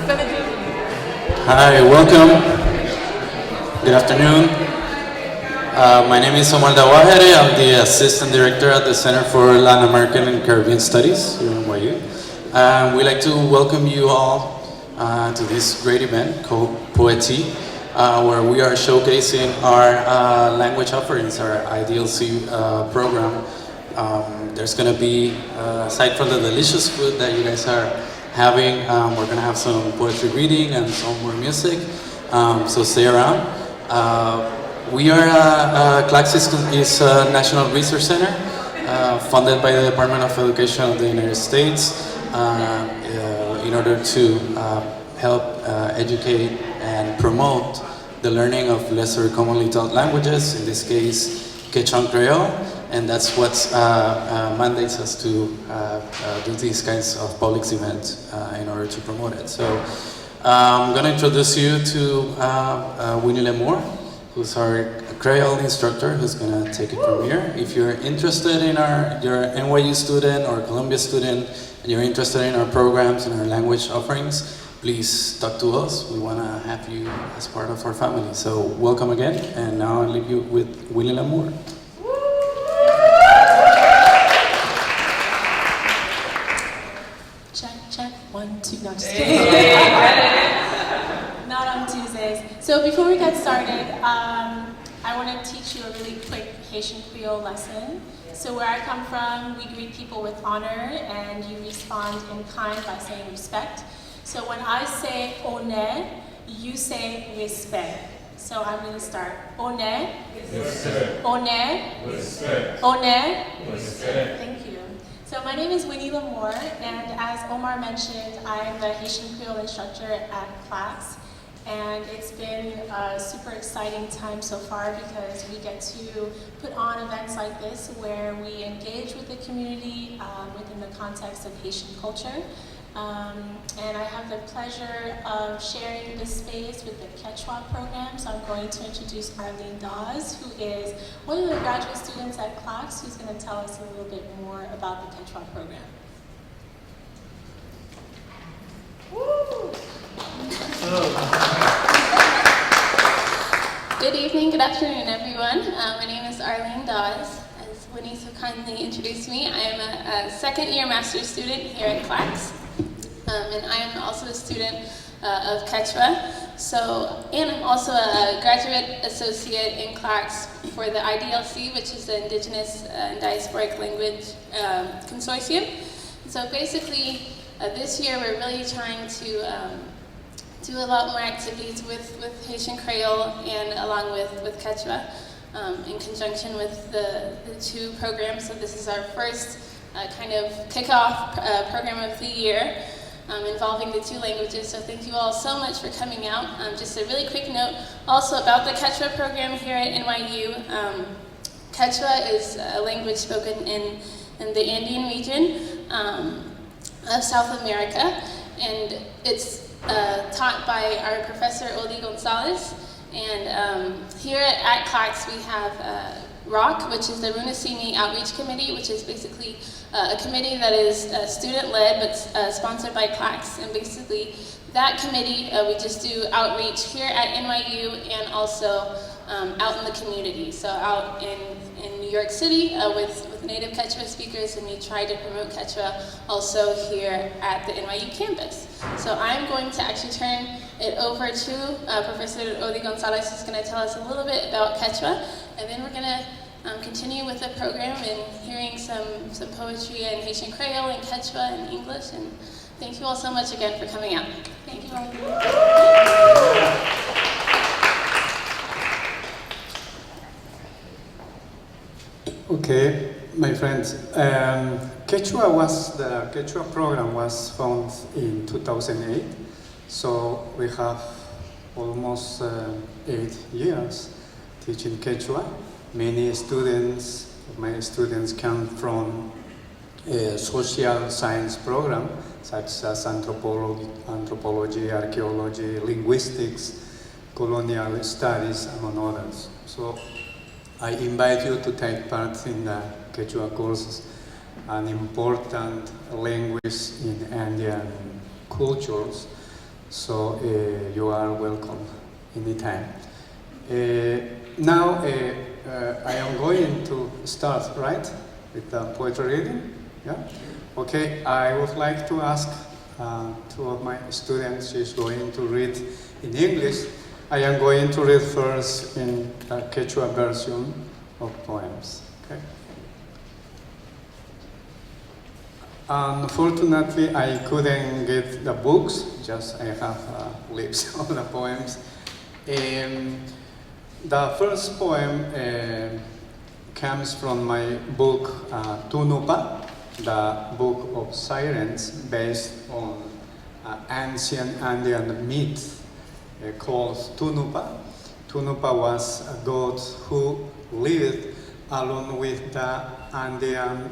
Hi, welcome. Good afternoon. My name is Omar Dawaheri. I'm the Assistant Director at the Center for Latin American and Caribbean Studies here in NYU. We'd like to welcome you all to this great event called PoeTEA, where we are showcasing our language offerings, our IDLC program. There's going to be, aside from the delicious food that you guys are having, we're going to have some poetry reading and some more music, so stay around. We are, CLACS is a National Research Center funded by the Department of Education of the United States in order to help educate and promote the learning of lesser commonly taught languages, in this case, Quechua and Kreyòl, and that's what mandates us to do these kinds of public events in order to promote it. So I'm going to introduce you to Wynnie Lamour, who's our Kreyòl instructor, who's going to take it from here. If you're interested in you're an NYU student or Columbia student, and you're interested in our programs and our language offerings, please talk to us. We want to have you as part of our family. So welcome again, and now I'll leave you with Wynnie Lamour. Check, 1, 2, no, just kidding. Not on Tuesdays. So before we get started, I want to teach you a really quick Haitian Creole lesson. So where I come from, we greet people with honor, and you respond in kind by saying respect. So when I say honnête, you say respect. So I'm going to start. Honnête, honnête, honnête. Thank you. So my name is Wynnie Lamour, and as Omar mentioned, I'm the Haitian Creole instructor at CLACS. And it's been a super exciting time so far because we get to put on events like this where we engage with the community within the context of Haitian culture. And I have the pleasure of sharing this space with the Quechua program. So I'm going to introduce Arlene Dawes, who is one of the graduate students at CLACS, who's going to tell us a little bit more about the Quechua program. Woo! Good evening, good afternoon, everyone. My name is Arlene Dawes. As Wynnie so kindly introduced me, I am a second-year master's student here at CLACS, and I am also a student of Quechua. And I'm also a graduate associate in CLACS for the IDLC, which is the Indigenous and Diasporic Language Consortium. So basically, this year we're really trying to do a lot more activities with Haitian Creole and along with Quechua in conjunction with the two programs. So this is our first kind of kickoff program of the year involving the two languages. So thank you all so much for coming out. Just a really quick note also about the Quechua program here at NYU. Quechua is a language spoken in the Andean region of South America, and it's taught by our professor Odi Gonzales. And here at CLACS we have ROC, which is the Runasimi Outreach Committee, which is basically a committee that is student-led but sponsored by CLACS. And basically that committee, we just do outreach here at NYU and also out in the community. So out in New York City with native Quechua speakers, and we try to promote Quechua also here at the NYU campus. So I'm going to actually turn it over to Professor Odi Gonzales, who's going to tell us a little bit about Quechua, and then we're going to continue with the program and hearing some poetry in Haitian Creole and Quechua and English. And thank you all so much again for coming out. Thank you all. Okay, my friends. The Quechua program was founded in 2008, so we have almost 8 years teaching Quechua. Many students, my students come from a social science program, such as anthropology, archaeology, linguistics, colonial studies, among others. So I invite you to take part in the Quechua courses, an important language in Andean cultures. So you are welcome anytime. Now I am going to start, right, with the poetry reading. Yeah. Okay. I would like to ask two of my students. She's going to read in English. I am going to read first in the Quechua version of poems. Okay. Unfortunately, I couldn't get the books. Just I have lips of the poems. The first poem comes from my book Tunupa, the book of sirens, based on ancient Andean myth called Tunupa. Tunupa was a god who lived along with the Andean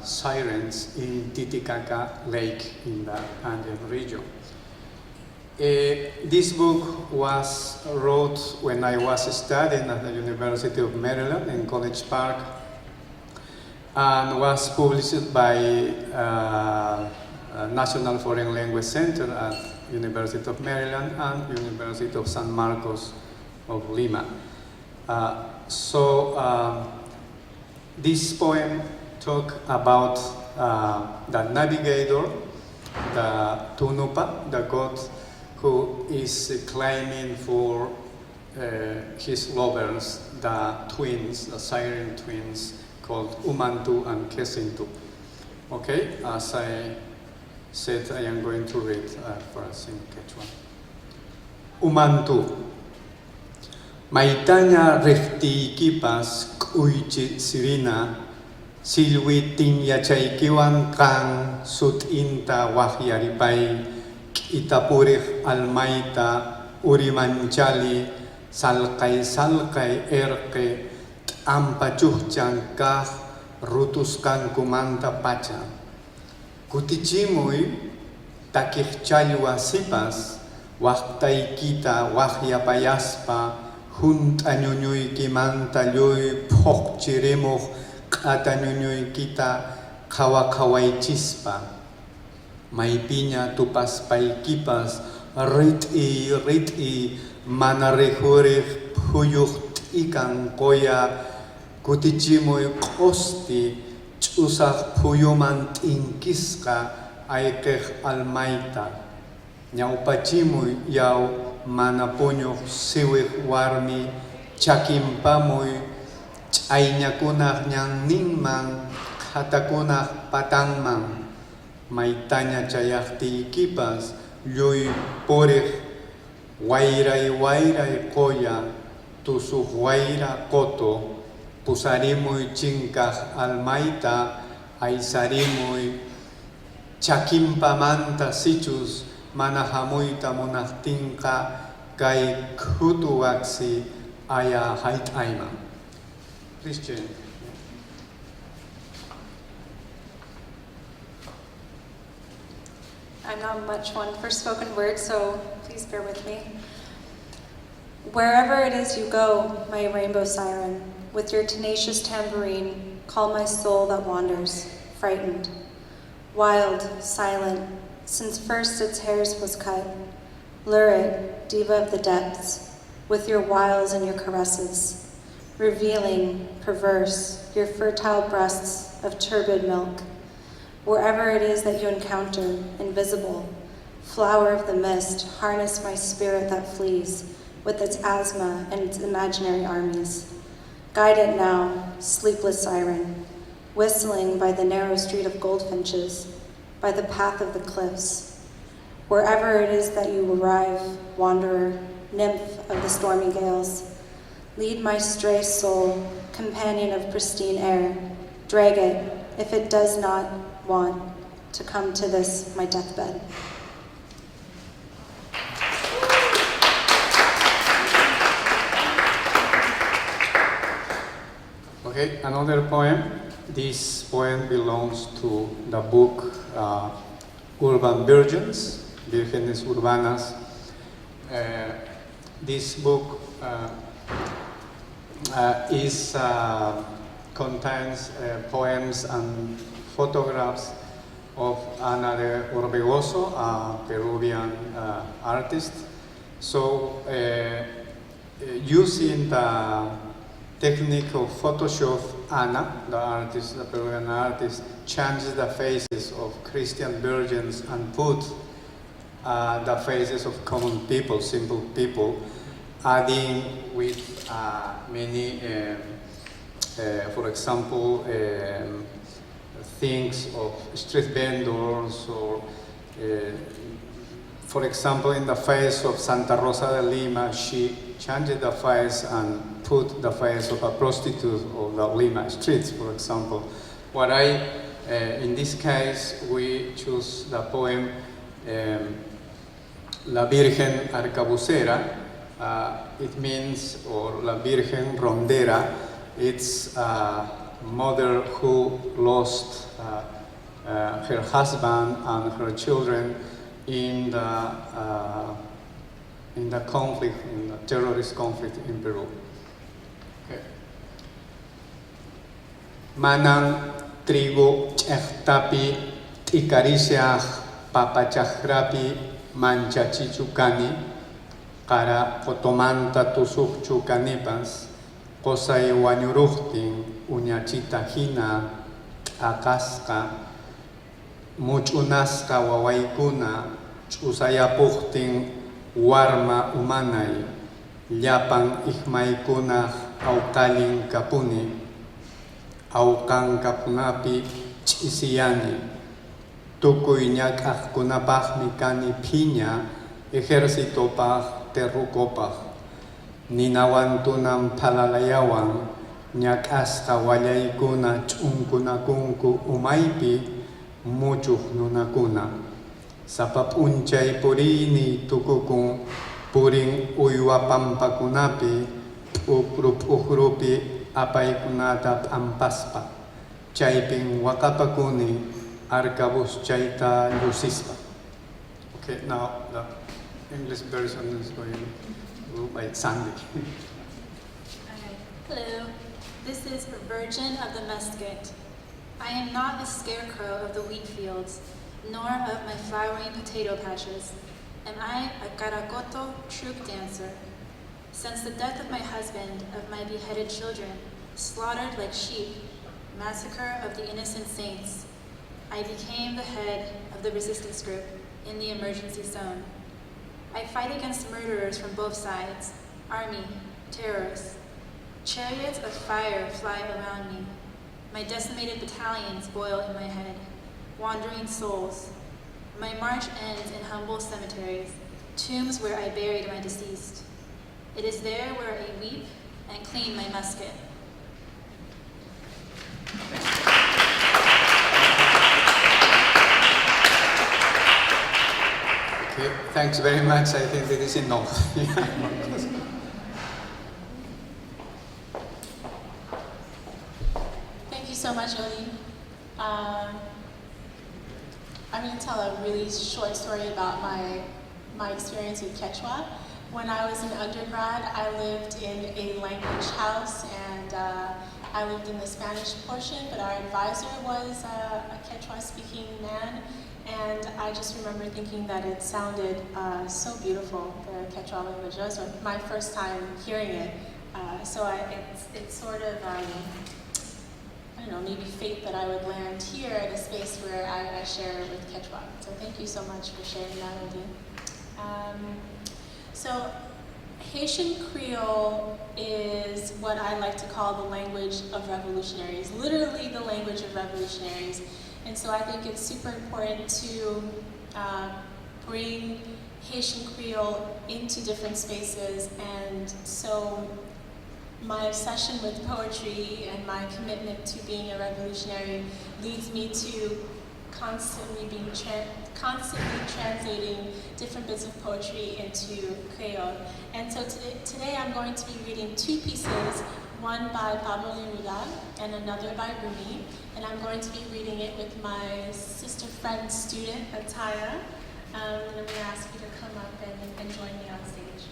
sirens in Titicaca Lake in the Andean region. This book was wrote when I was studying at the University of Maryland in College Park, and was published by National Foreign Language Center at University of Maryland and University of San Marcos of Lima. This poem talks about the navigator, the Tunupa, the god who is claiming for his lovers, the twins, the siren twins called Umantu and Kesintu. Okay, as I said, I am going to read first in Quechua. Umantu. Maitanya refti kipas kuichi sirina silwi tinya chaikiwan kang sut inta wahyaripay itapurih almaita urimanchali salkay erke ampachuhchan kah rutuskan kumanta pacha kutichimuy takihchalwa sipas waktay kita wahyapayaspa Hunt anyunyuy kimanta lyoy phok chirimoh katanyunyuy kita kawakaway chispa. May pinya tupas pay kipas rit-i manarehurih puyuh ikan koya kutichimoy kosti chusah puyuman tingkiska aikeh almaita. Nyaupachimuy yaw manapuño siwih warmi chakimpamuy chayñakunah ñanninman hatakunah patangman maytaña chayaqtiykipas lluy purih wayray qoya tusuh wayra koto pusarimuy chinkah almayta aysarimuy chakimpamanta sichus mana hamuyta munaqtinqa kay khutuwaksi aya hayt'ayman. Please change. I'm not much one for spoken word, so please bear with me. Wherever it is you go, my rainbow siren, with your tenacious tambourine, call my soul that wanders, frightened, wild, silent, since first its hairs was cut. Lure it, diva of the depths, with your wiles and your caresses, revealing, perverse, your fertile breasts of turbid milk. Wherever it is that you encounter, invisible, flower of the mist, harness my spirit that flees, with its asthma and its imaginary armies. Guide it now, sleepless siren, whistling by the narrow street of goldfinches, by the path of the cliffs. Wherever it is that you arrive, wanderer, nymph of the stormy gales, lead my stray soul, companion of pristine air, drag it, if it does not want to come to this, my deathbed. Okay, another poem. This poem belongs to the book Urban Virgins, Vírgenes Urbanas. This book contains poems and photographs of Ana de Orbegoso, a Peruvian artist. So using the technique of Photoshop, Ana, the artist, the Peruvian artist, changed the faces of Christian virgins and put the faces of common people, simple people, adding with many, for example, things of street vendors, or for example, in the face of Santa Rosa de Lima, she changed the face and put the face of a prostitute of the Lima streets, for example. In this case, we choose the poem La Virgen Arcabucera. It means, or La Virgen Rondera, it's a mother who lost her husband and her children in the conflict, in the terrorist conflict in Peru. Okay. Manang trigo chehtapi tikarisiah papachahrapi manchachichukani kara potomanta tusukchukanipas kosay wanyuruhtin uñachita hina akaska much'unasqa wawaykuna ch'usayapuqtin warma umanay llapan iqmaykunaq awqallin kapuni awqankapunapi ch'isiyani tukuy ñak'aqkunapaqmi kani phiña ejércitopaq terrukopaq ninawantunan phalalayawan ñak'asqa wallaykuna ch'unkunakunku umaypi muchuq nunakuna sapa p'unchay purini tukukun purin uywa pampakunapi p'ukrupi apaykunata p'ampaspa chaypin waqapakuni arcabuschayta llusispa. Okay, now the English version is going by Sandy. Hello, this is Virgin of the Musket. I am not a scarecrow of the wheat fields, nor of my flowering potato patches. Am I a caracoto troop dancer? Since the death of my husband, of my beheaded children, slaughtered like sheep, massacre of the innocent saints, I became the head of the resistance group in the emergency zone. I fight against murderers from both sides, army, terrorists. Chariots of fire fly around me. My decimated battalions boil in my head, wandering souls. My march ends in humble cemeteries, tombs where I buried my deceased. It is there where I weep and clean my musket. Okay, thanks very much. I think that is enough. Thank you so much, Odi. I'm going to tell a really short story about my experience with Quechua. When I was an undergrad, I lived in a language house, and I lived in the Spanish portion, but our advisor was a Quechua-speaking man, and I just remember thinking that it sounded so beautiful, the Quechua language. That was my first time hearing it, so it's sort of, I don't know, maybe fate that I would land here at a space where I share with Quechua. So thank you so much for sharing that, Odi. So Haitian Creole is what I like to call the language of revolutionaries, literally the language of revolutionaries. And so I think it's super important to bring Haitian Creole into different spaces. And so my obsession with poetry and my commitment to being a revolutionary leads me to constantly translating different bits of poetry into Kreyòl. And so today I'm going to be reading two pieces, one by Pablo Neruda and another by Rumi. And I'm going to be reading it with my sister friend student, Ataya. And I'm going to ask you to come up and join me on stage.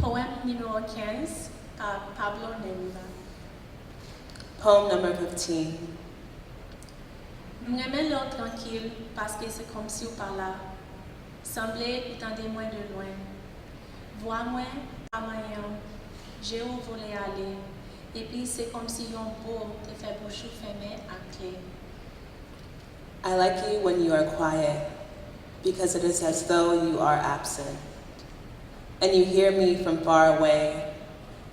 Poème numéro 15 par Pablo Neruda. Poem number 15. Nous aimons l'heure tranquille parce que c'est comme si ou par là. Semblait entendre moins de loin. Vois-moi, à moyen, j'ai où voler aller. Et puis c'est comme si on beau te fait bouche fermée à clé. I like you when you are quiet, because it is as though you are absent. And you hear me from far away,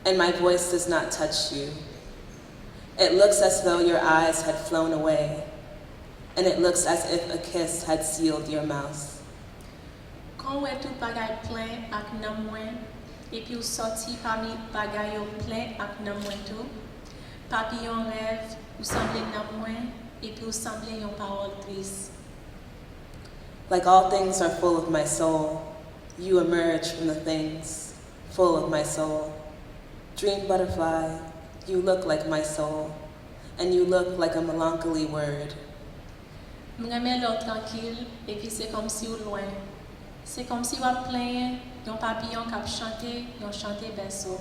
and my voice does not touch you. It looks as though your eyes had flown away, and it looks as if a kiss had sealed your mouth. Quand ouais tout bagay plein ak nan mwen, et puis ou sorti parmi bagay yo plein ak nan mwen tout, papillon rêve, ou semble nan mwen, et puis ou semble yon parole triste. Like all things are full of my soul, you emerge from the things full of my soul. Dream butterfly, you look like my soul, and you look like a melancholy word. M'aimais l'heure tranquille, et puis c'est comme si ou loin. C'est comme si ou plein, yon papillon k'ap chanté, yon chanté berceau.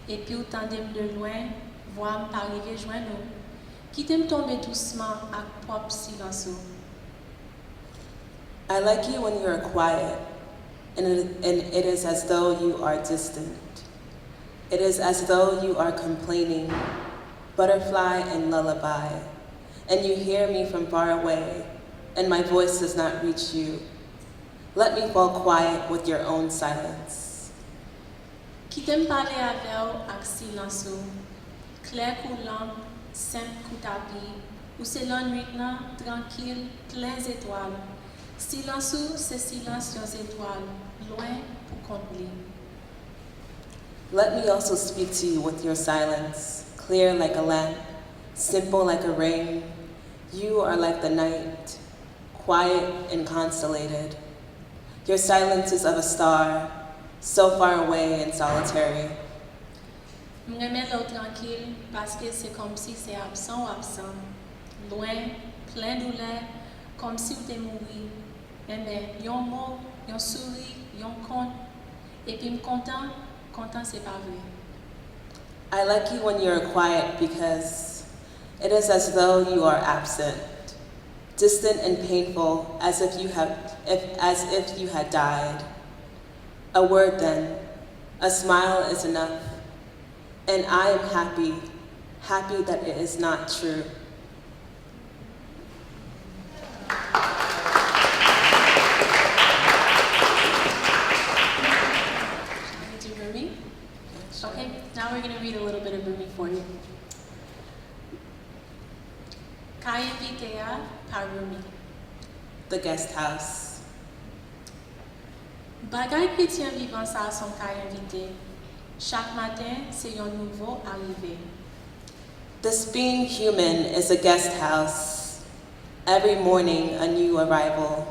Et puis ou tandem de loin, voix m'arriver joindre nous. Quitte me tomber doucement ak propre silence. I like you when you are quiet, and it is as though you are distant. It is as though you are complaining, butterfly and lullaby, and you hear me from far away, and my voice does not reach you. Let me fall quiet with your own silence. Quitte me parler avec ak silence. Clair coulant, simple coup tapis, ou c'est la nuit là, tranquille, plein d'étoiles. Silence c'est silence aux étoiles, loin pour combler. Let me also speak to you with your silence, clear like a lamp, simple like a ring. You are like the night, quiet and constellated. Your silence is of a star, so far away and solitary. M'aimais l'eau tranquille parce que c'est comme si c'est absent ou absent, loin, plein de douleur, comme si tu es mouru. Mais yon mot, yon souris, yon compte, et puis m'content, content c'est pas vrai. I like you when you are quiet because it is as though you are absent, distant and painful, as if you had died. A word then, a smile is enough, and I am happy that it is not true. Do Burmese? Okay, now we're going to read a little bit of Burmese for you. PoeTEA par Burmese. The guest house. Bagay chrétien vivant ça son cas invité. Chaque matin, c'est un nouveau arrivé. This being human is a guest house. Every morning, a new arrival.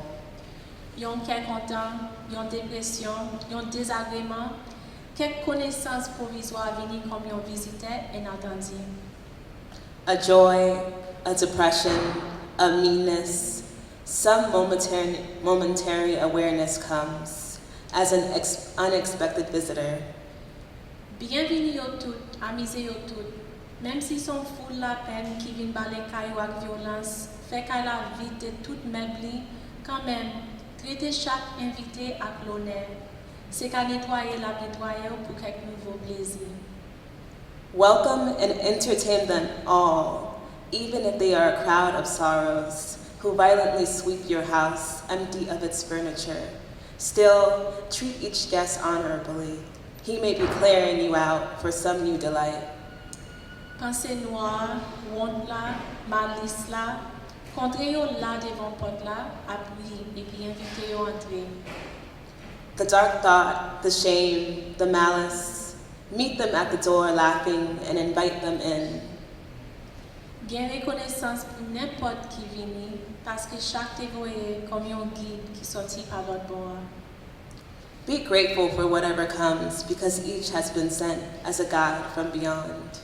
Yon quel content, yon dépression, yon désagrément, quelques connaissances provisoires venir comme yon visiteur inattendu. A joy, a depression, a meanness, some momentary awareness comes as an unexpected visitor. Bienvenue yo tout, amusez yo tout. Même si son foule la peine qui vient balai caillou avec violence, fait qu'elle la vite toute meublée, quand même, traiter chaque invité avec l'honneur. C'est qu'à nettoyer la nettoyer pour quelques nouveaux plaisirs. Welcome and entertain them all, even if they are a crowd of sorrows who violently sweep your house empty of its furniture. Still, treat each guest honorably. He may be clearing you out for some new delight. Pensée noire, honte là, malice là, contrez yo là devant porte là, appui et puis invitez yo entrer. The dark thought, the shame, the malice, meet them at the door laughing and invite them in. Bien reconnaissance pour n'importe qui vini, parce que chaque te voye comme un guide qui sortit par l'autre bord. Be grateful for whatever comes because each has been sent as a guide from beyond.